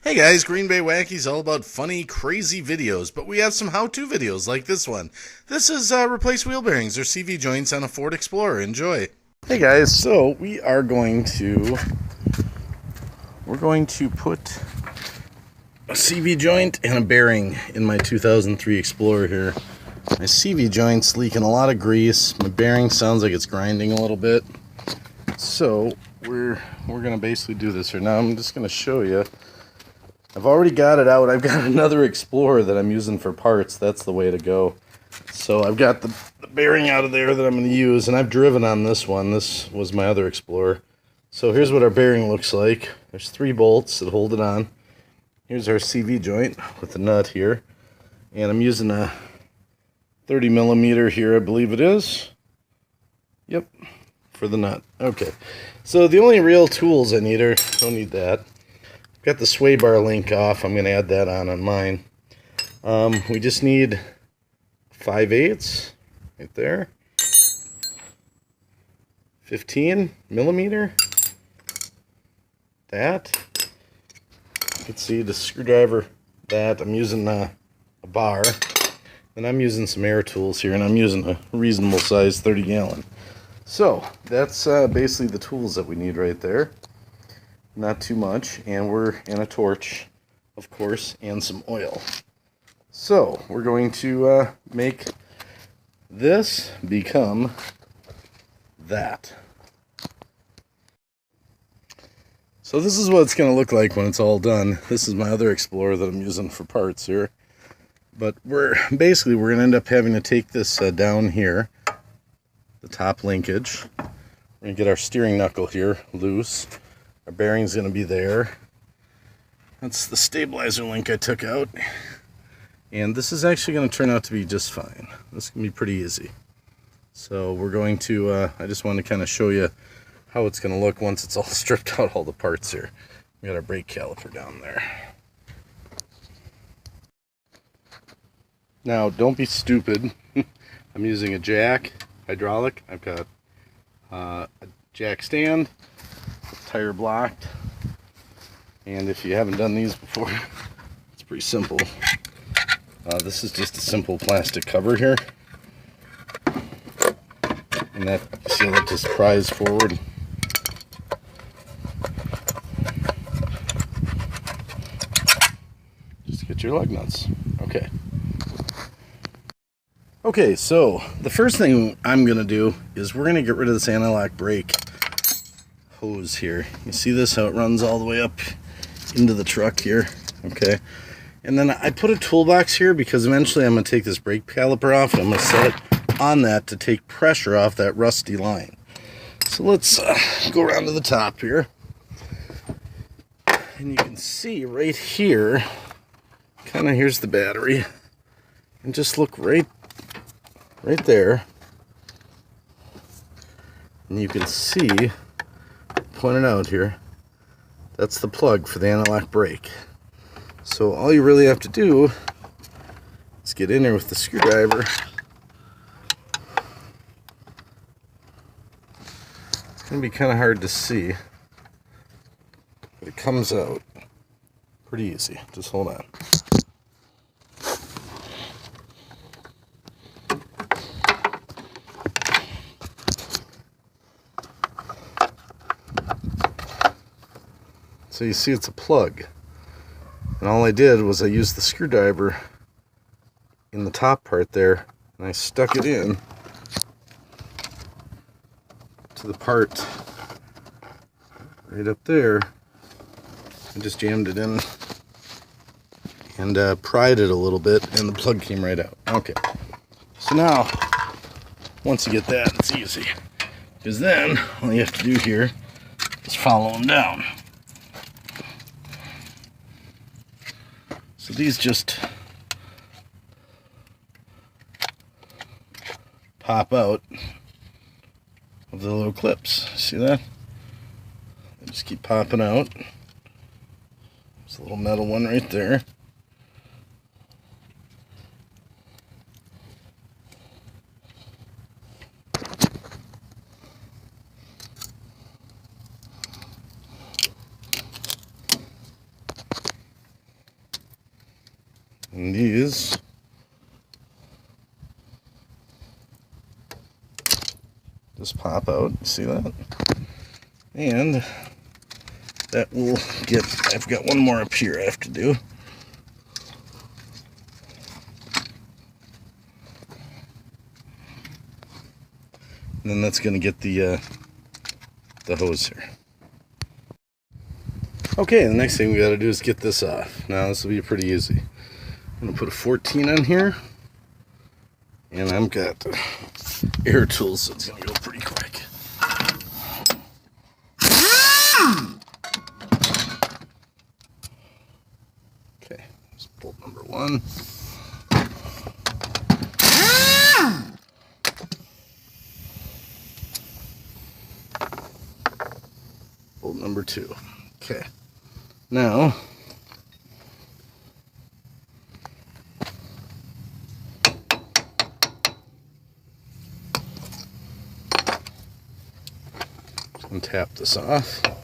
Hey guys, Green Bay Wacky's all about funny, crazy videos, but we have some how-to videos like this one. This is replace wheel bearings or CV joints on a Ford Explorer. Enjoy. Hey guys, so we're going to put a CV joint and a bearing in my 2003 Explorer here. My CV joint's leaking a lot of grease. My bearing sounds like it's grinding a little bit. So we're gonna basically do this here. Now I'm just gonna show you. I've already got it out. I've got another Explorer that I'm using for parts. That's the way to go. So I've got the bearing out of there that I'm going to use, and I've driven on this one. This was my other Explorer. So here's what our bearing looks like. There's 3 bolts that hold it on. Here's our CV joint with the nut here. And I'm using a 30 millimeter here, I believe it is. Yep, for the nut. Okay. So the only real tools I need are, don't need that. Got the sway bar link off. I'm going to add that on mine. We just need 5/8 right there. 15 millimeter. That. You can see the screwdriver. That. I'm using a bar. And I'm using some air tools here. And I'm using a reasonable size 30 gallon. So that's basically the tools that we need right there. Not too much, and we're in a torch, of course, and some oil. So we're going to make this become that. So this is what it's going to look like when it's all done. This is my other Explorer that I'm using for parts here. But we're going to end up having to take this down here, the top linkage. We're going to get our steering knuckle here loose. Our bearing's going to be there. That's the stabilizer link I took out. And this is actually going to turn out to be just fine. This can be pretty easy. So we're going to, I just wanted to kind of show you how it's going to look once it's all stripped out, all the parts here. We got our brake caliper down there. Now, don't be stupid. I'm using a jack, hydraulic. I've got a jack stand. Tire blocked, and if you haven't done these before, it's pretty simple. This is just a simple plastic cover here, and that, see how that just pries forward. Just get your lug nuts. Okay, so the first thing I'm gonna do is we're gonna get rid of this anti-lock brake hose here. You see this, how it runs all the way up into the truck here? Okay. And then I put a toolbox here because eventually I'm going to take this brake caliper off and I'm going to set it on that to take pressure off that rusty line. So let's go around to the top here. And you can see right here, kind of here's the battery. And just look right there. And you can see, pointed out here, that's the plug for the anti-lock brake. So all you really have to do is get in there with the screwdriver. It's going to be kind of hard to see, but it comes out pretty easy. Just hold on. So you see it's a plug, and all I did was I used the screwdriver in the top part there and I stuck it in to the part right up there. I just jammed it in and pried it a little bit, and the plug came right out. Okay, so now once you get that, it's easy, because then all you have to do here is follow them down. So these just pop out of the little clips. See that? They just keep popping out. There's a little metal one right there. And these just pop out. See that? And that will get, I've got one more up here I have to do. And then that's going to get the hose here. Okay, the next thing we got to do is get this off. Now this will be pretty easy. I'm going to put a 14 on here. And I've got air tools, so it's going to go pretty quick. Okay, that's bolt number 1. Bolt number 2. Okay, now and tap this off. Got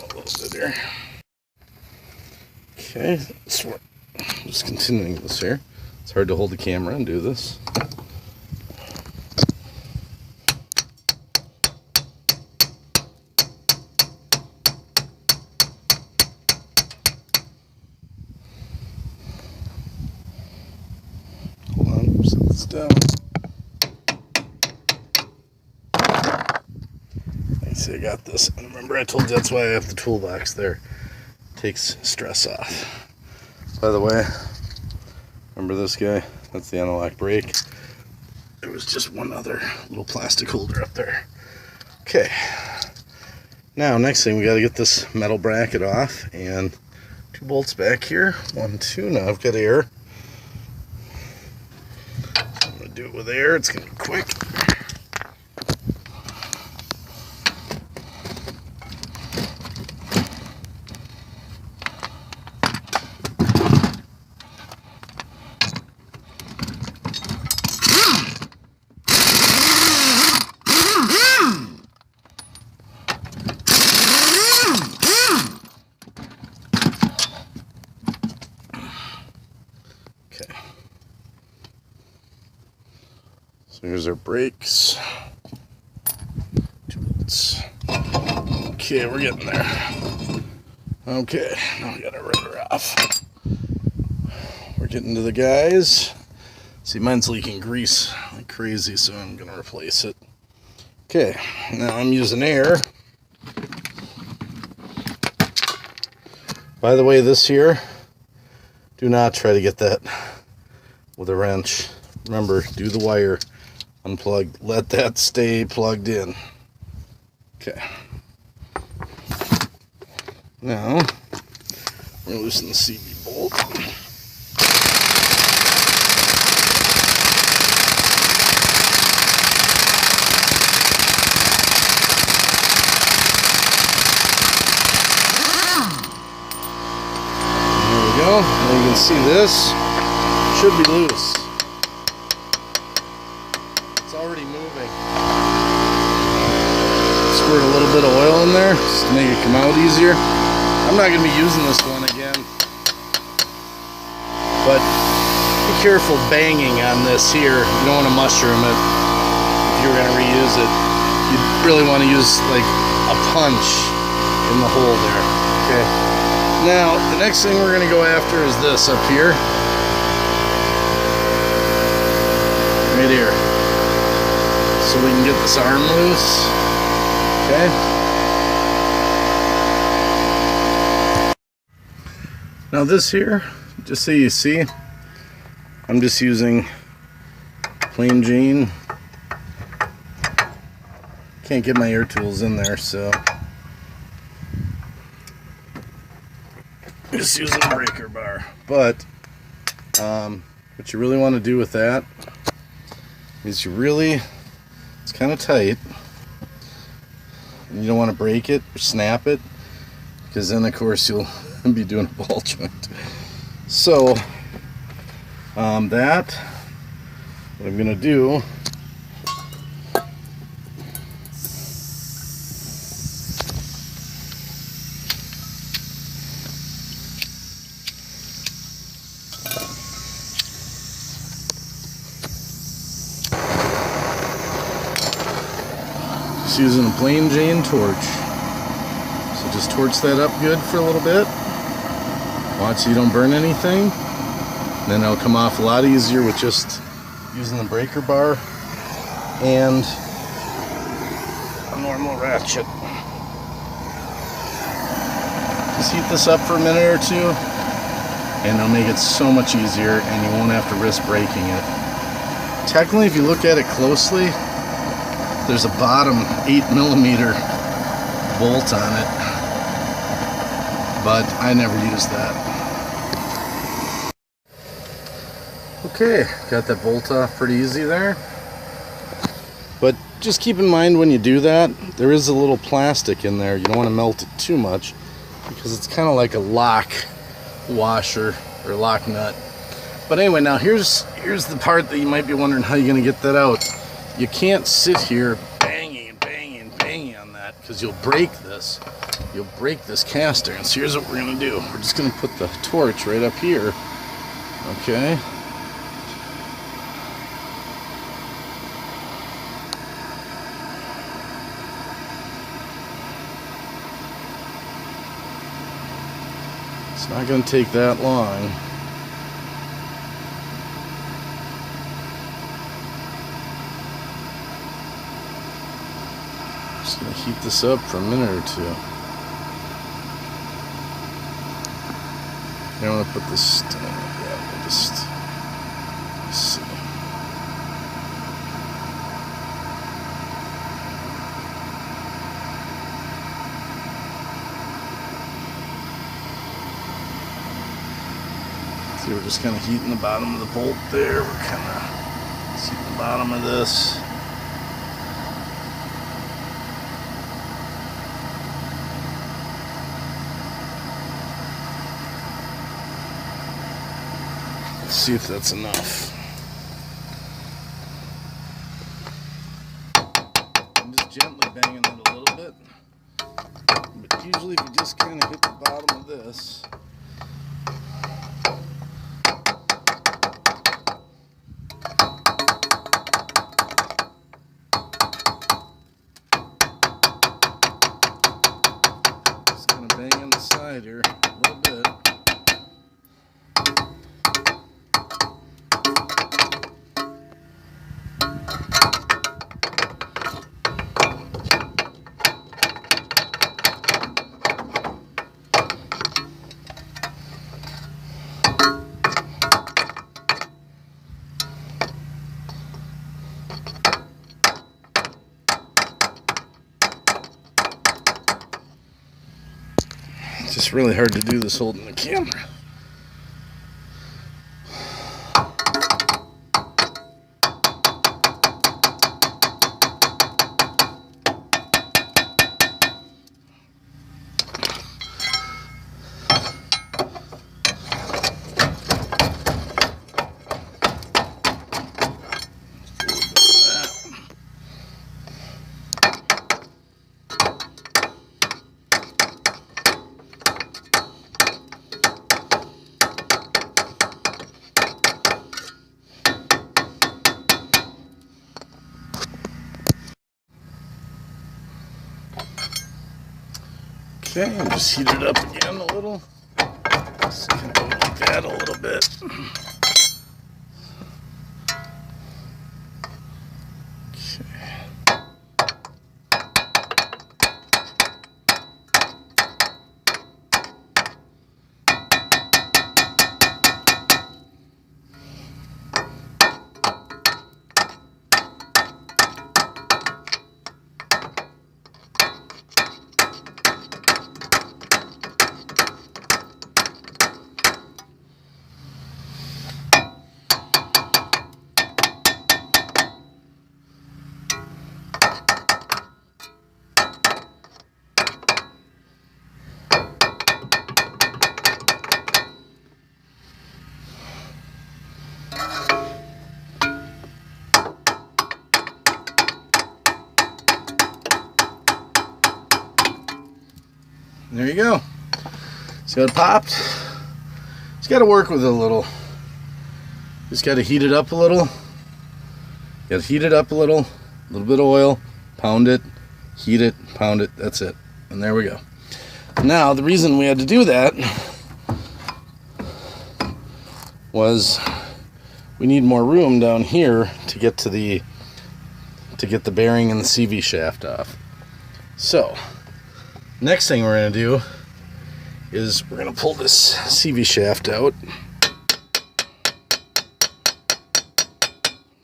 a little bit here. Okay, so just continuing this here. It's hard to hold the camera and do this. Hold on, set this down. I see I got this. And remember I told you that's why I have the toolbox there. Takes stress off. By the way, remember this guy? That's the anti-lock brake. There was just one other little plastic holder up there. Okay. Now, next thing, we got to get this metal bracket off, and 2 bolts back here. 1, 2. Now I've got air. I'm going to do it with air. It's going to be quick. Okay. So here's our brakes. 2 bolts. Okay, we're getting there. Okay, now we gotta rip her off. We're getting to the guys. See, mine's leaking grease like crazy, so I'm gonna replace it. Okay, now I'm using air. By the way, this here, do not try to get that with a wrench. Remember, do the wire, unplug, let that stay plugged in. Okay. Now, we're going to loosen the CV bolt. There we go. Now you can see this should be loose. It's already moving. Squirt a little bit of oil in there just to make it come out easier. I'm not going to be using this one again, but be careful banging on this here. You don't want to mushroom it if you're going to reuse it. You really want to use like a punch in the hole there. Okay. Now, the next thing we're going to go after is this up here. Right here. So we can get this arm loose. Okay. Now this here, just so you see, I'm just using plain Jane. Can't get my air tools in there, so I'm just using a breaker bar. But what you really want to do with that is it's kind of tight, and you don't want to break it or snap it, because then of course you'll be doing a ball joint. So what I'm gonna do just using a plain Jane torch. So just torch that up good for a little bit. Watch so you don't burn anything. And then it'll come off a lot easier with just using the breaker bar and a normal ratchet. Just heat this up for a minute or two, and it'll make it so much easier, and you won't have to risk breaking it. Technically, if you look at it closely, there's a bottom 8mm bolt on it, but I never used that. Okay, got that bolt off pretty easy there. But just keep in mind when you do that, there is a little plastic in there. You don't want to melt it too much because it's kind of like a lock washer or lock nut. But anyway, now here's the part that you might be wondering how you're going to get that out. You can't sit here banging and banging and banging on that because you'll break this. You'll break this cast iron. So here's what we're going to do. We're just going to put the torch right up here. Okay. It's not going to take that long. Just going to heat this up for a minute or two. I want to put this down. Yeah, we'll just see. See, we're just kind of heating the bottom of the bolt there. We're kind of heating the bottom of this. Let's see if that's enough. I'm just gently banging it a little bit. But usually if you just kind of hit the bottom of this, just kind of bang on the side here a little bit. It's just really hard to do this holding the camera. Okay, and just heat it up again a little. Just kind of go like that a little bit. There you go. See how it popped? Just got to work with it a little. Just got to heat it up a little. Got to heat it up a little bit of oil, pound it, heat it, pound it, that's it. And there we go. Now, the reason we had to do that was we need more room down here to get the bearing and the CV shaft off. So, next thing we're going to do is we're going to pull this CV shaft out.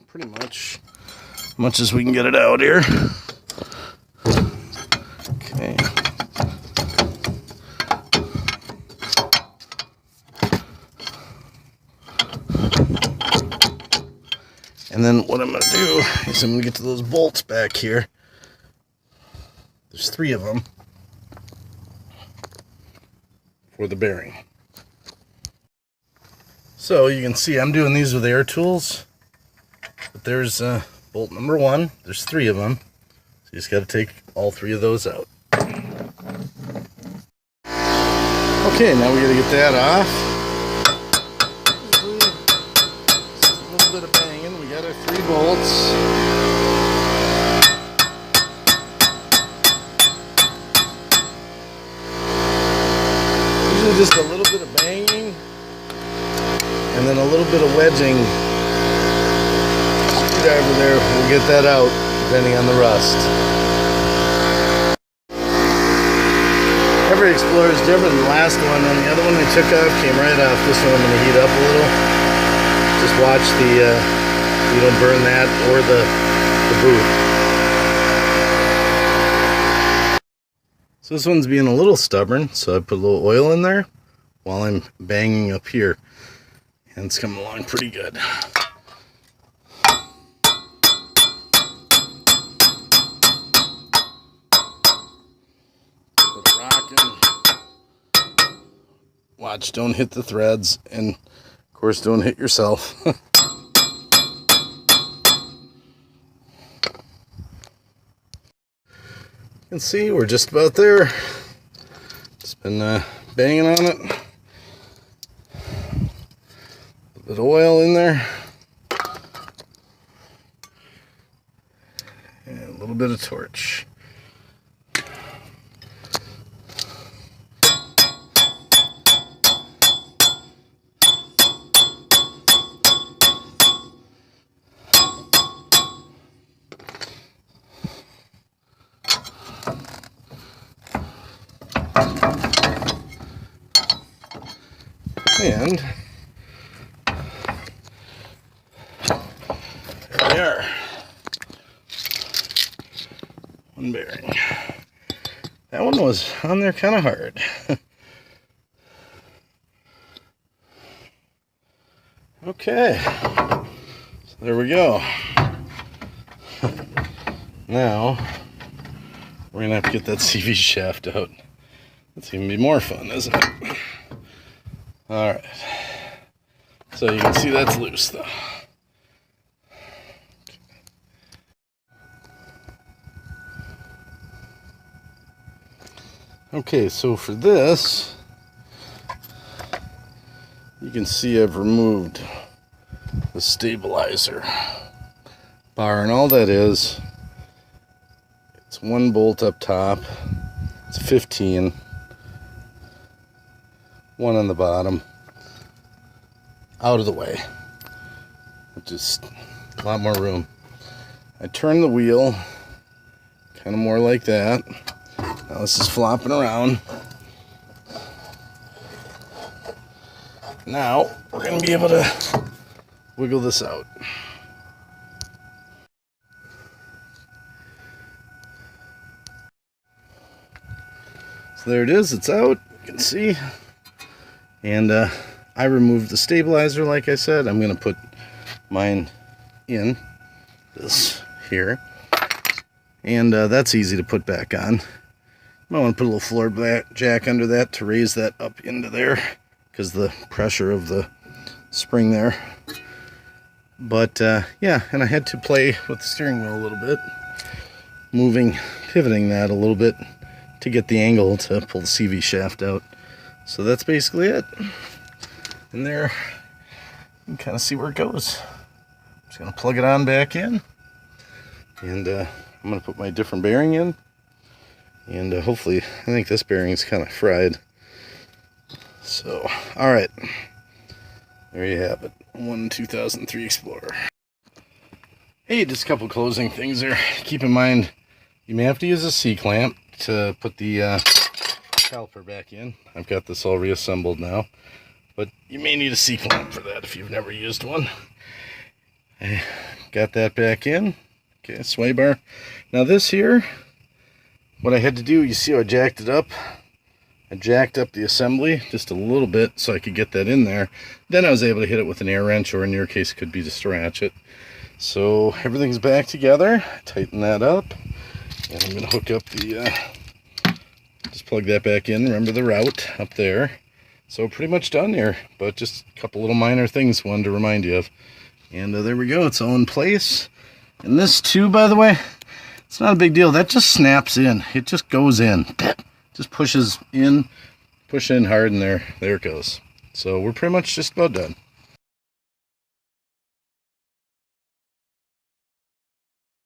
Pretty much as we can get it out here. Okay. And then what I'm going to do is I'm going to get to those bolts back here. There's 3 of them for the bearing. So you can see I'm doing these with air tools. But there's bolt number 1. There's 3 of them. So you just got to take all 3 of those out. Okay, now we got to get that off. Just a little bit of banging. We got our 3 bolts. Usually just a little bit of banging and then a little bit of wedging. Screwdriver there, we'll get that out depending on the rust. Every Explorer is different than the last one, and the other one we took off came right off. This one I'm going to heat up a little. Just watch you don't burn that or the boot. So this one's being a little stubborn, so I put a little oil in there while I'm banging up here, and it's coming along pretty good. Watch, don't hit the threads, and of course don't hit yourself. You can see we're just about there. Just been banging on it. A bit of oil in there. And a little bit of torch. And there we are. One bearing. That one was on there kind of hard. Okay. So there we go. Now we're going to have to get that CV shaft out. That's even be more fun, isn't it? Alright, so you can see that's loose though. Okay, so for this, you can see I've removed the stabilizer bar, and all that is, it's 1 bolt up top, it's 15. 1 on the bottom, out of the way, just a lot more room. I turn the wheel kind of more like that. Now this is flopping around. Now we're going to be able to wiggle this out. So there it is, it's out, you can see. And I removed the stabilizer, like I said. I'm going to put mine in this here. And that's easy to put back on. I want to put a little floor jack under that to raise that up into there, because the pressure of the spring there. But yeah, and I had to play with the steering wheel a little bit, pivoting that a little bit to get the angle to pull the CV shaft out. So that's basically it. And there, you can kind of see where it goes. I'm just going to plug it on back in. And I'm going to put my different bearing in. And hopefully, I think this bearing's kind of fried. So, alright. There you have it. 2003 Explorer. Hey, just a couple closing things there. Keep in mind, you may have to use a C-clamp to put the caliper back in. I've got this all reassembled now. But you may need a C-clamp for that if you've never used one. I got that back in. Okay, sway bar. Now this here, what I had to do, you see how I jacked it up? I jacked up the assembly just a little bit so I could get that in there. Then I was able to hit it with an air wrench, or in your case it could be just a ratchet. So everything's back together. Tighten that up. And I'm going to hook up the, just plug that back in. Remember the route up there. So pretty much done here, but just a couple little minor things wanted to remind you of. And there we go, it's all in place. And this too, by the way, it's not a big deal. That just snaps in. It just goes in. Just pushes in, push in hard, and there it goes. So we're pretty much just about done.